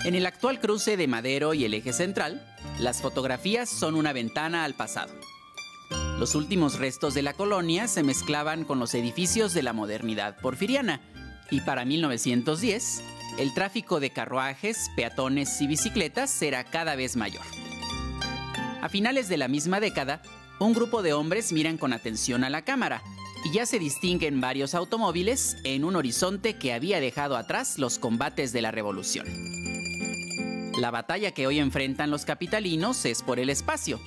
En el actual cruce de Madero y el Eje Central, las fotografías son una ventana al pasado. Los últimos restos de la colonia se mezclaban con los edificios de la modernidad porfiriana, y para 1910, el tráfico de carruajes, peatones y bicicletas era cada vez mayor. A finales de la misma década, un grupo de hombres miran con atención a la cámara, y ya se distinguen varios automóviles en un horizonte que había dejado atrás los combates de la Revolución. La batalla que hoy enfrentan los capitalinos es por el espacio.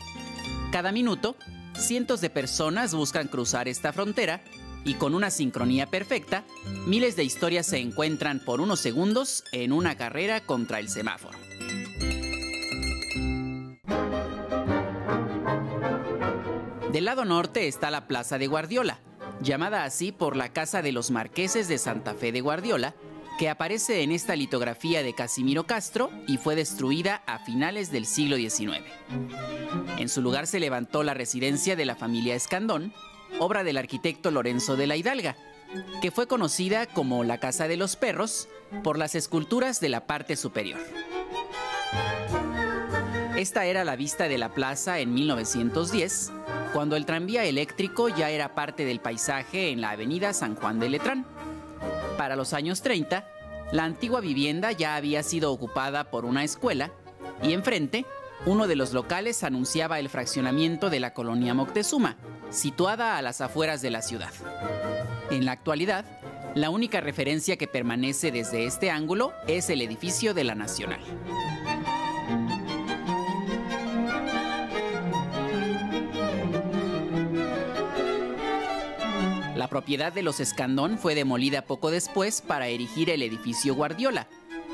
Cada minuto, cientos de personas buscan cruzar esta frontera y con una sincronía perfecta, miles de historias se encuentran por unos segundos en una carrera contra el semáforo. Del lado norte está la Plaza de Guardiola, llamada así por la casa de los marqueses de Santa Fe de Guardiola, que aparece en esta litografía de Casimiro Castro y fue destruida a finales del siglo XIX. En su lugar se levantó la residencia de la familia Escandón, obra del arquitecto Lorenzo de la Hidalga, que fue conocida como la Casa de los Perros por las esculturas de la parte superior. Esta era la vista de la plaza en 1910, cuando el tranvía eléctrico ya era parte del paisaje en la avenida San Juan de Letrán. Para los años 30, la antigua vivienda ya había sido ocupada por una escuela y enfrente, uno de los locales anunciaba el fraccionamiento de la colonia Moctezuma, situada a las afueras de la ciudad. En la actualidad, la única referencia que permanece desde este ángulo es el edificio de la Nacional. La propiedad de los Escandón fue demolida poco después para erigir el edificio Guardiola,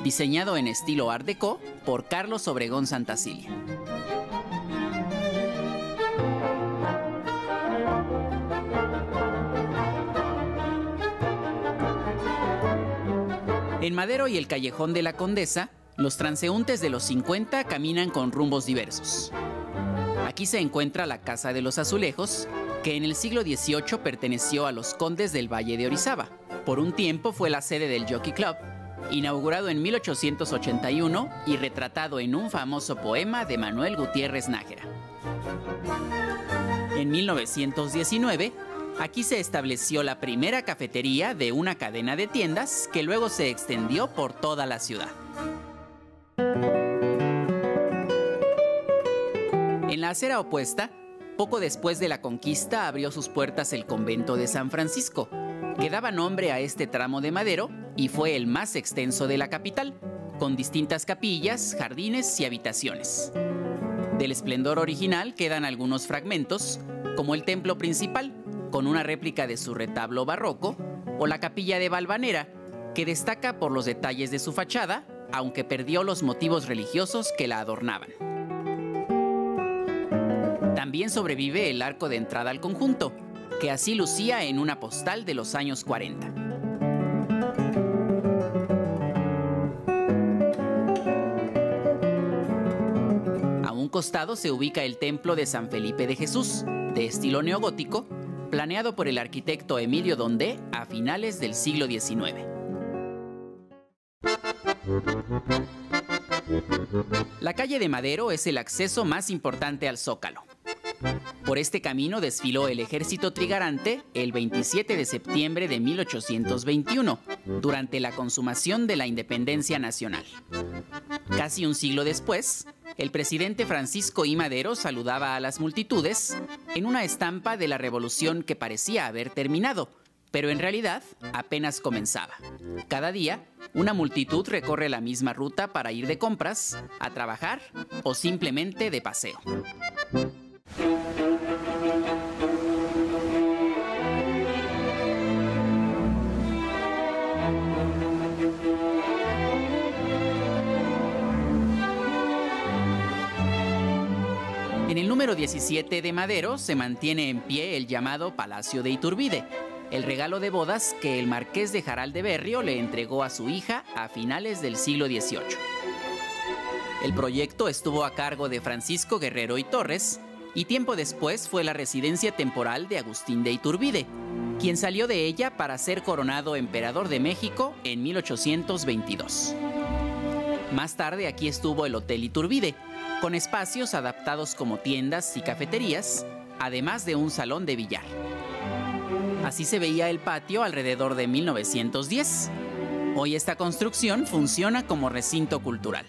diseñado en estilo Art Deco por Carlos Obregón Santacilia. En Madero y el Callejón de la Condesa, los transeúntes de los 50 caminan con rumbos diversos. Aquí se encuentra la Casa de los Azulejos, que en el siglo XVIII perteneció a los condes del Valle de Orizaba. Por un tiempo fue la sede del Jockey Club, inaugurado en 1881 y retratado en un famoso poema de Manuel Gutiérrez Nájera. En 1919, aquí se estableció la primera cafetería de una cadena de tiendas que luego se extendió por toda la ciudad. En la acera opuesta, poco después de la conquista abrió sus puertas el convento de San Francisco, que daba nombre a este tramo de Madero y fue el más extenso de la capital, con distintas capillas, jardines y habitaciones. Del esplendor original quedan algunos fragmentos, como el templo principal, con una réplica de su retablo barroco, o la capilla de Valvanera, que destaca por los detalles de su fachada, aunque perdió los motivos religiosos que la adornaban. También sobrevive el arco de entrada al conjunto, que así lucía en una postal de los años 40. A un costado se ubica el templo de San Felipe de Jesús, de estilo neogótico, planeado por el arquitecto Emilio Dondé a finales del siglo XIX. La calle de Madero es el acceso más importante al Zócalo. Por este camino desfiló el ejército trigarante el 27 de septiembre de 1821, durante la consumación de la independencia nacional. Casi un siglo después, el presidente Francisco I. Madero saludaba a las multitudes en una estampa de la revolución que parecía haber terminado, pero en realidad apenas comenzaba. Cada día, una multitud recorre la misma ruta para ir de compras, a trabajar o simplemente de paseo. En el número 17 de Madero se mantiene en pie el llamado Palacio de Iturbide, el regalo de bodas que el marqués de Jaral de Berrio le entregó a su hija a finales del siglo XVIII. El proyecto estuvo a cargo de Francisco Guerrero y Torres, y tiempo después fue la residencia temporal de Agustín de Iturbide, quien salió de ella para ser coronado emperador de México en 1822. Más tarde aquí estuvo el Hotel Iturbide, con espacios adaptados como tiendas y cafeterías, además de un salón de billar. Así se veía el patio alrededor de 1910. Hoy esta construcción funciona como recinto cultural.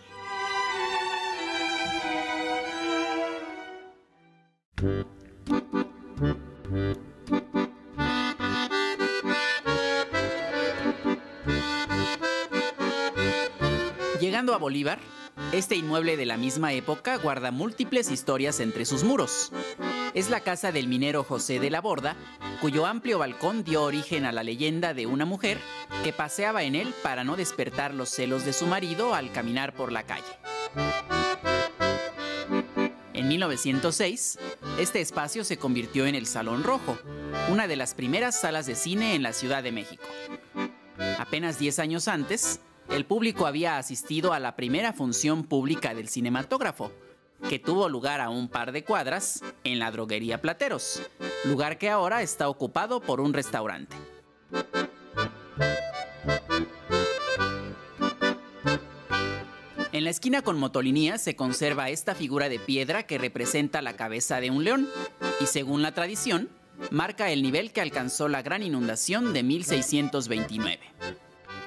Llegando a Bolívar, este inmueble de la misma época guarda múltiples historias entre sus muros. Es la casa del minero José de la Borda, cuyo amplio balcón dio origen a la leyenda de una mujer que paseaba en él para no despertar los celos de su marido al caminar por la calle. En 1906, este espacio se convirtió en el Salón Rojo, una de las primeras salas de cine en la Ciudad de México. Apenas 10 años antes, el público había asistido a la primera función pública del cinematógrafo, que tuvo lugar a un par de cuadras en la droguería Plateros, lugar que ahora está ocupado por un restaurante. En la esquina con Motolinía se conserva esta figura de piedra que representa la cabeza de un león y, según la tradición, marca el nivel que alcanzó la gran inundación de 1629.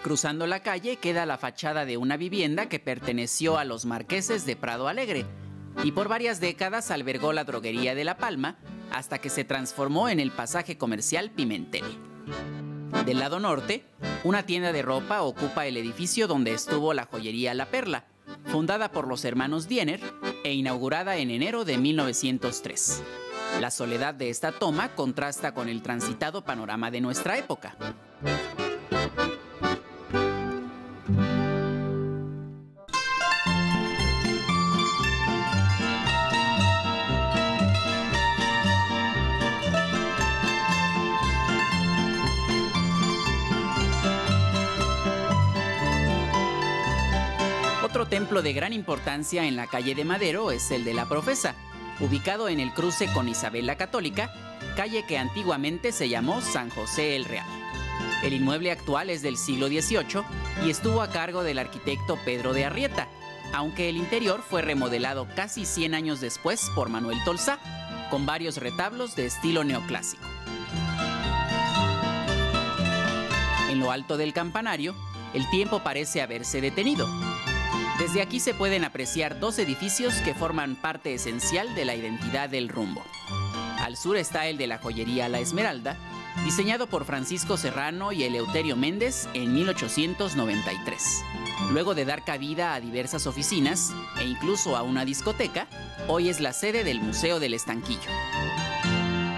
Cruzando la calle queda la fachada de una vivienda que perteneció a los marqueses de Prado Alegre y por varias décadas albergó la droguería de La Palma hasta que se transformó en el pasaje comercial Pimentel. Del lado norte, una tienda de ropa ocupa el edificio donde estuvo la joyería La Perla, fundada por los hermanos Diener e inaugurada en enero de 1903. La soledad de esta toma contrasta con el transitado panorama de nuestra época. Otro templo de gran importancia en la calle de Madero es el de la Profesa, ubicado en el cruce con Isabel la Católica, calle que antiguamente se llamó San José el Real. El inmueble actual es del siglo XVIII y estuvo a cargo del arquitecto Pedro de Arrieta, aunque el interior fue remodelado casi 100 años después por Manuel Tolsá, con varios retablos de estilo neoclásico. En lo alto del campanario, el tiempo parece haberse detenido. Desde aquí se pueden apreciar dos edificios que forman parte esencial de la identidad del Rumbo. Al sur está el de la joyería La Esmeralda, diseñado por Francisco Serrano y Eleuterio Méndez en 1893. Luego de dar cabida a diversas oficinas e incluso a una discoteca, hoy es la sede del Museo del Estanquillo.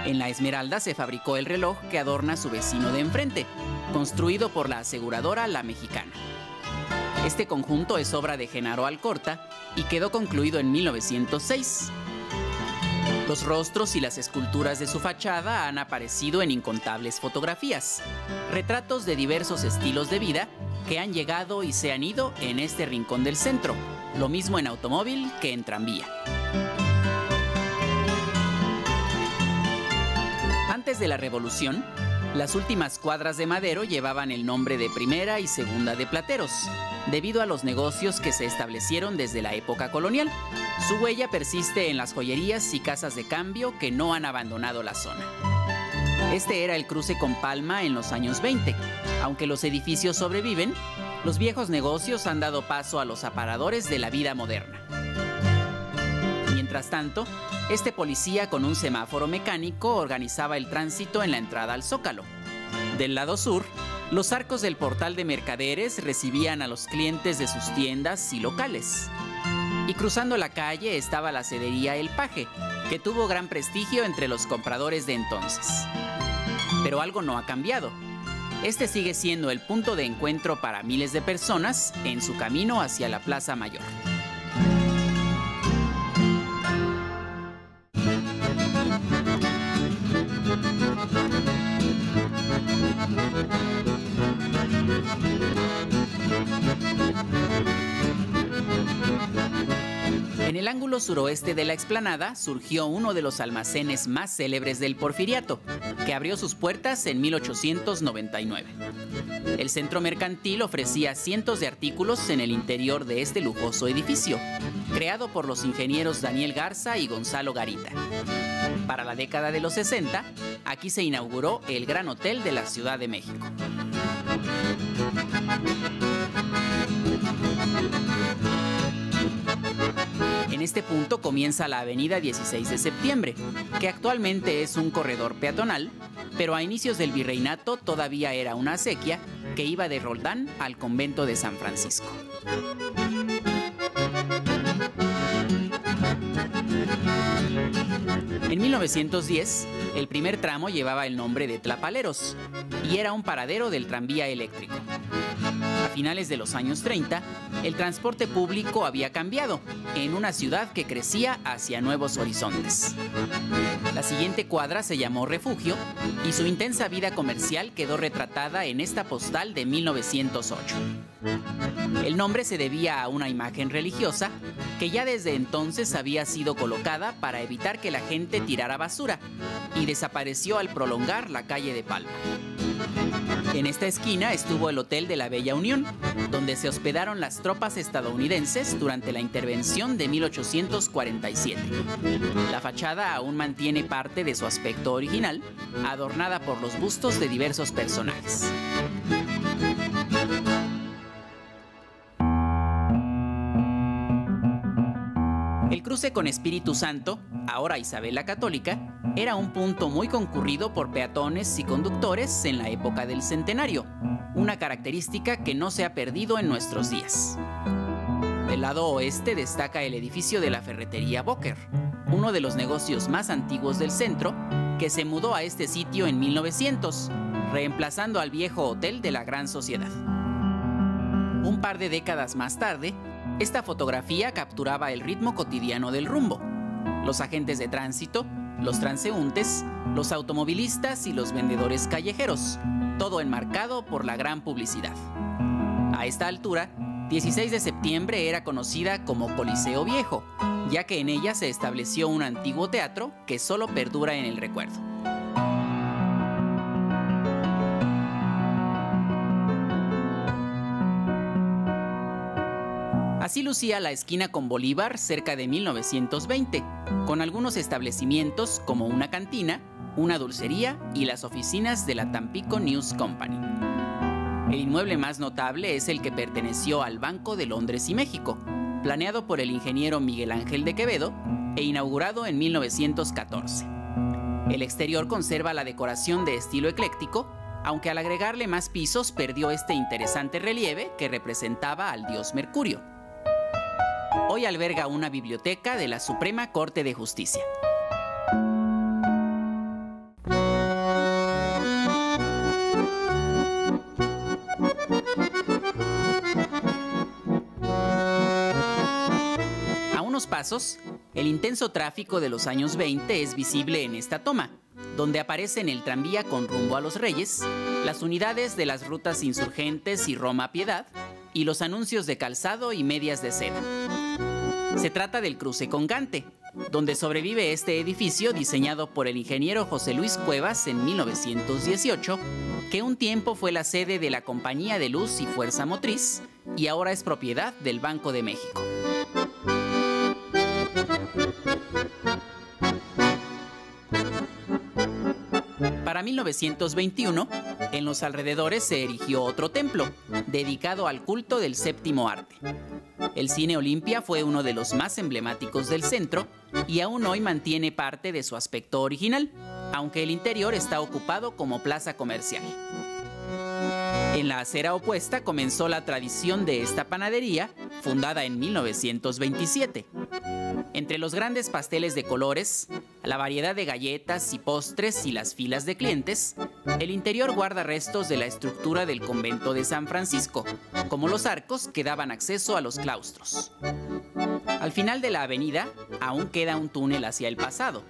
En La Esmeralda se fabricó el reloj que adorna su vecino de enfrente, construido por la aseguradora La Mexicana. Este conjunto es obra de Genaro Alcorta y quedó concluido en 1906. Los rostros y las esculturas de su fachada han aparecido en incontables fotografías, retratos de diversos estilos de vida que han llegado y se han ido en este rincón del centro, lo mismo en automóvil que en tranvía. Antes de la Revolución, las últimas cuadras de Madero llevaban el nombre de Primera y Segunda de Plateros, debido a los negocios que se establecieron desde la época colonial. Su huella persiste en las joyerías y casas de cambio que no han abandonado la zona. Este era el cruce con Palma en los años 20. Aunque los edificios sobreviven, los viejos negocios han dado paso a los aparadores de la vida moderna. Mientras tanto, este policía con un semáforo mecánico organizaba el tránsito en la entrada al Zócalo. Del lado sur, los arcos del portal de mercaderes recibían a los clientes de sus tiendas y locales. Y cruzando la calle estaba la cedería El Paje, que tuvo gran prestigio entre los compradores de entonces. Pero algo no ha cambiado. Este sigue siendo el punto de encuentro para miles de personas en su camino hacia la Plaza Mayor. En el ángulo suroeste de la explanada surgió uno de los almacenes más célebres del Porfiriato, que abrió sus puertas en 1899. El centro mercantil ofrecía cientos de artículos en el interior de este lujoso edificio, creado por los ingenieros Daniel Garza y Gonzalo Garita. Para la década de los 60, aquí se inauguró el Gran Hotel de la Ciudad de México. En este punto comienza la avenida 16 de Septiembre, que actualmente es un corredor peatonal, pero a inicios del virreinato todavía era una acequia que iba de Roldán al convento de San Francisco. En 1910, el primer tramo llevaba el nombre de Tlapaleros y era un paradero del tranvía eléctrico. A finales de los años 30, el transporte público había cambiado en una ciudad que crecía hacia nuevos horizontes. La siguiente cuadra se llamó Refugio y su intensa vida comercial quedó retratada en esta postal de 1908. El nombre se debía a una imagen religiosa que ya desde entonces había sido colocada para evitar que la gente tirara basura y desapareció al prolongar la calle de Palma. En esta esquina estuvo el Hotel de la Bella Unión, donde se hospedaron las tropas estadounidenses durante la intervención de 1847. La fachada aún mantiene parte de su aspecto original, adornada por los bustos de diversos personajes. El cruce con Espíritu Santo, ahora Isabel la Católica, era un punto muy concurrido por peatones y conductores en la época del Centenario, una característica que no se ha perdido en nuestros días. Del lado oeste destaca el edificio de la ferretería Boker, uno de los negocios más antiguos del centro, que se mudó a este sitio en 1900, reemplazando al viejo hotel de la Gran Sociedad. Un par de décadas más tarde, esta fotografía capturaba el ritmo cotidiano del rumbo. Los agentes de tránsito, los transeúntes, los automovilistas y los vendedores callejeros, todo enmarcado por la gran publicidad. A esta altura, 16 de septiembre era conocida como Coliseo Viejo, ya que en ella se estableció un antiguo teatro que solo perdura en el recuerdo. Así lucía la esquina con Bolívar cerca de 1920, con algunos establecimientos como una cantina, una dulcería y las oficinas de la Tampico News Company. El inmueble más notable es el que perteneció al Banco de Londres y México, planeado por el ingeniero Miguel Ángel de Quevedo e inaugurado en 1914. El exterior conserva la decoración de estilo ecléctico, aunque al agregarle más pisos perdió este interesante relieve que representaba al dios Mercurio. Hoy alberga una biblioteca de la Suprema Corte de Justicia. A unos pasos, el intenso tráfico de los años 20 es visible en esta toma, donde aparecen el tranvía con rumbo a Los Reyes, las unidades de las rutas Insurgentes y Roma Piedad, y los anuncios de calzado y medias de seda. Se trata del cruce con Gante, donde sobrevive este edificio diseñado por el ingeniero José Luis Cuevas en 1918, que un tiempo fue la sede de la Compañía de Luz y Fuerza Motriz y ahora es propiedad del Banco de México. Para 1921, en los alrededores se erigió otro templo, dedicado al culto del séptimo arte. El Cine Olimpia fue uno de los más emblemáticos del centro y aún hoy mantiene parte de su aspecto original, aunque el interior está ocupado como plaza comercial. En la acera opuesta comenzó la tradición de esta panadería, fundada en 1927. Entre los grandes pasteles de colores, la variedad de galletas y postres y las filas de clientes, el interior guarda restos de la estructura del convento de San Francisco, como los arcos que daban acceso a los claustros. Al final de la avenida aún queda un túnel hacia el pasado.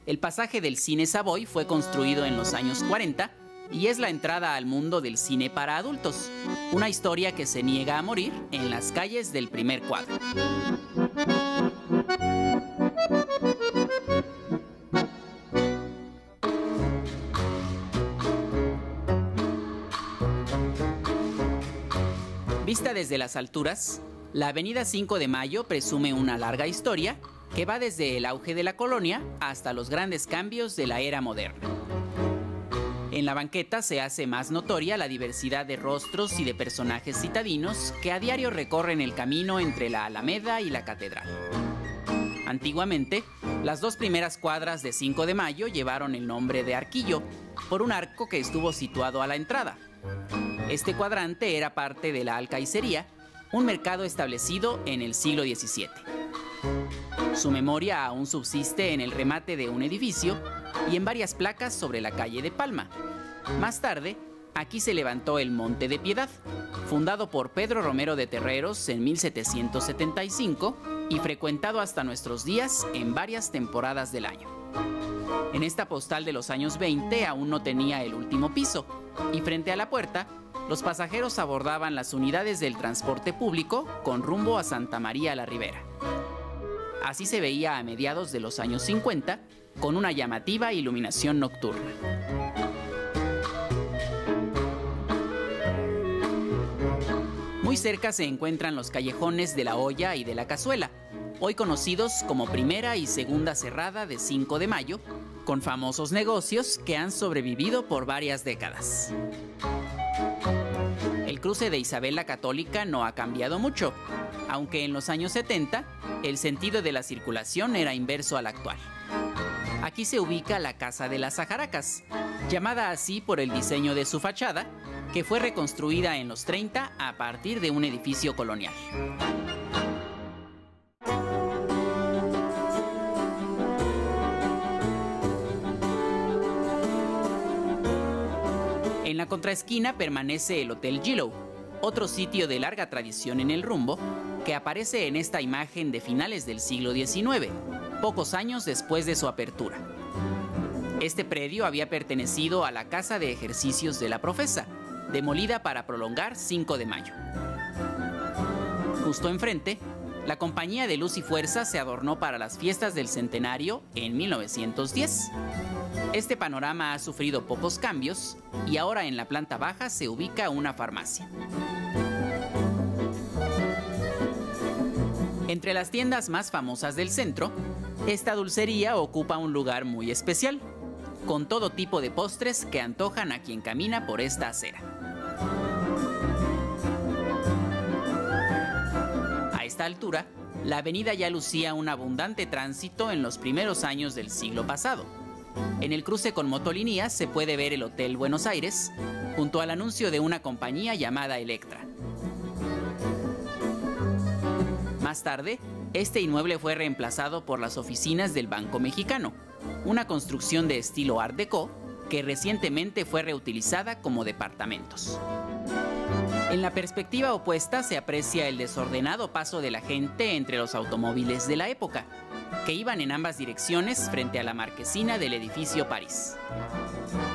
El pasaje del Cine Savoy fue construido en los años 40 y es la entrada al mundo del cine para adultos, una historia que se niega a morir en las calles del primer cuadro. Vista desde las alturas, la avenida 5 de Mayo presume una larga historia que va desde el auge de la colonia hasta los grandes cambios de la era moderna. En la banqueta se hace más notoria la diversidad de rostros y de personajes citadinos que a diario recorren el camino entre la Alameda y la Catedral. Antiguamente, las dos primeras cuadras de 5 de Mayo llevaron el nombre de Arquillo, por un arco que estuvo situado a la entrada. Este cuadrante era parte de la Alcaicería, un mercado establecido en el siglo XVII. Su memoria aún subsiste en el remate de un edificio y en varias placas sobre la calle de Palma. Más tarde, aquí se levantó el Monte de Piedad, fundado por Pedro Romero de Terreros en 1775 y frecuentado hasta nuestros días en varias temporadas del año. En esta postal de los años 20 aún no tenía el último piso, y frente a la puerta, los pasajeros abordaban las unidades del transporte público con rumbo a Santa María la Ribera. Así se veía a mediados de los años 50, con una llamativa iluminación nocturna. Muy cerca se encuentran los callejones de la Olla y de la Cazuela, hoy conocidos como Primera y Segunda Cerrada de 5 de Mayo, con famosos negocios que han sobrevivido por varias décadas. El cruce de Isabel la Católica no ha cambiado mucho, aunque en los años 70 el sentido de la circulación era inverso al actual. Aquí se ubica la Casa de las Ajaracas, llamada así por el diseño de su fachada, que fue reconstruida en los 30 a partir de un edificio colonial. En la contraesquina permanece el Hotel Gillow, otro sitio de larga tradición en el rumbo, que aparece en esta imagen de finales del siglo XIX, pocos años después de su apertura. Este predio había pertenecido a la Casa de Ejercicios de la Profesa, demolida para prolongar 5 de Mayo. Justo enfrente, la Compañía de Luz y Fuerza se adornó para las fiestas del centenario en 1910. Este panorama ha sufrido pocos cambios y ahora en la planta baja se ubica una farmacia. Entre las tiendas más famosas del centro, esta dulcería ocupa un lugar muy especial, con todo tipo de postres que antojan a quien camina por esta acera. A esta altura, la avenida ya lucía un abundante tránsito en los primeros años del siglo pasado. En el cruce con Motolinías se puede ver el Hotel Buenos Aires, junto al anuncio de una compañía llamada Electra. Más tarde, este inmueble fue reemplazado por las oficinas del Banco Mexicano, una construcción de estilo Art Deco que recientemente fue reutilizada como departamentos. En la perspectiva opuesta se aprecia el desordenado paso de la gente entre los automóviles de la época, que iban en ambas direcciones frente a la marquesina del edificio París.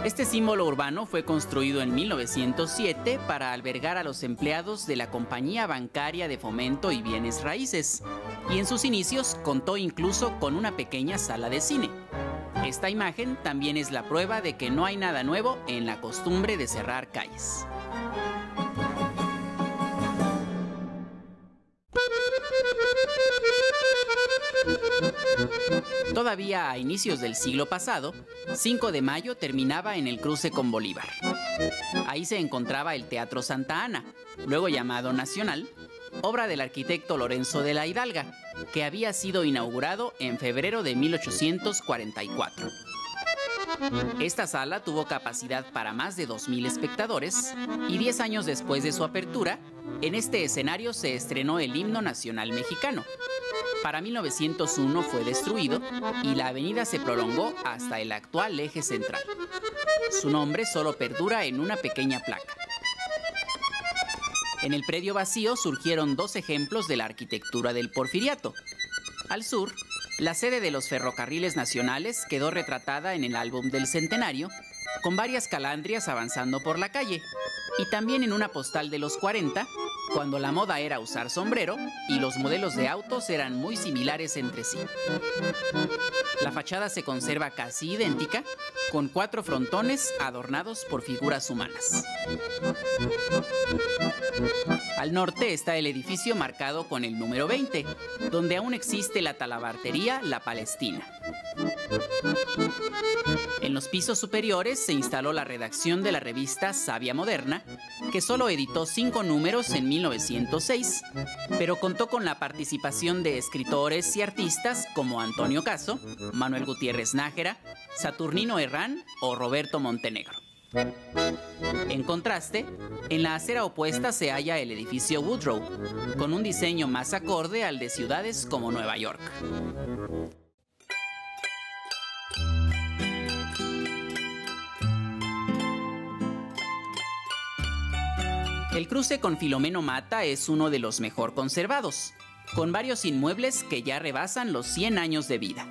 Este símbolo urbano fue construido en 1907 para albergar a los empleados de la Compañía Bancaria de Fomento y Bienes Raíces, y en sus inicios contó incluso con una pequeña sala de cine. Esta imagen también es la prueba de que no hay nada nuevo en la costumbre de cerrar calles. Todavía a inicios del siglo pasado, 5 de Mayo terminaba en el cruce con Bolívar. Ahí se encontraba el Teatro Santa Ana, luego llamado Nacional, obra del arquitecto Lorenzo de la Hidalga, que había sido inaugurado en febrero de 1844. Esta sala tuvo capacidad para más de 2,000 espectadores y 10 años después de su apertura, en este escenario se estrenó el himno nacional mexicano. Para 1901 fue destruido y la avenida se prolongó hasta el actual eje central. Su nombre solo perdura en una pequeña placa. En el predio vacío surgieron 2 ejemplos de la arquitectura del Porfiriato. Al sur, la sede de los ferrocarriles nacionales quedó retratada en el álbum del centenario, con varias calandrias avanzando por la calle, y también en una postal de los 40, cuando la moda era usar sombrero y los modelos de autos eran muy similares entre sí. La fachada se conserva casi idéntica, con 4 frontones adornados por figuras humanas. Al norte está el edificio marcado con el número 20, donde aún existe la talabartería La Palestina. En los pisos superiores se instaló la redacción de la revista Savia Moderna, que solo editó 5 números en 1906, pero contó con la participación de escritores y artistas como Antonio Caso, Manuel Gutiérrez Nájera, Saturnino Herrán o Roberto Montenegro. En contraste, en la acera opuesta se halla el edificio Woodrow, con un diseño más acorde al de ciudades como Nueva York. El cruce con Filomeno Mata es uno de los mejor conservados, con varios inmuebles que ya rebasan los 100 años de vida.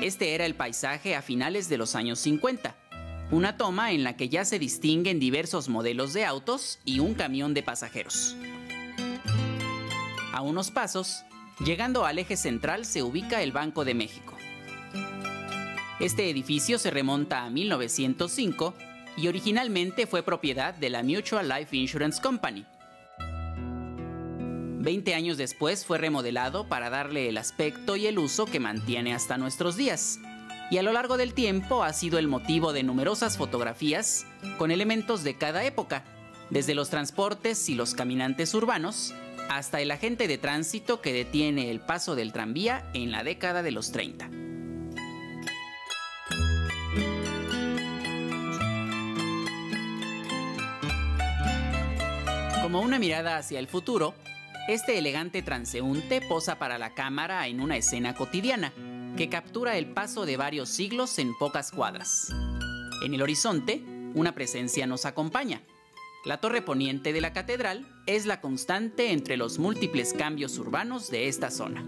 Este era el paisaje a finales de los años 50, una toma en la que ya se distinguen diversos modelos de autos y un camión de pasajeros. A unos pasos, llegando al eje central, se ubica el Banco de México. Este edificio se remonta a 1905 y originalmente fue propiedad de la Mutual Life Insurance Company. 20 años después fue remodelado para darle el aspecto y el uso que mantiene hasta nuestros días, y a lo largo del tiempo ha sido el motivo de numerosas fotografías con elementos de cada época, desde los transportes y los caminantes urbanos hasta el agente de tránsito que detiene el paso del tranvía en la década de los 30. Como una mirada hacia el futuro, este elegante transeúnte posa para la cámara en una escena cotidiana que captura el paso de varios siglos en pocas cuadras. En el horizonte, una presencia nos acompaña. La torre poniente de la catedral es la constante entre los múltiples cambios urbanos de esta zona.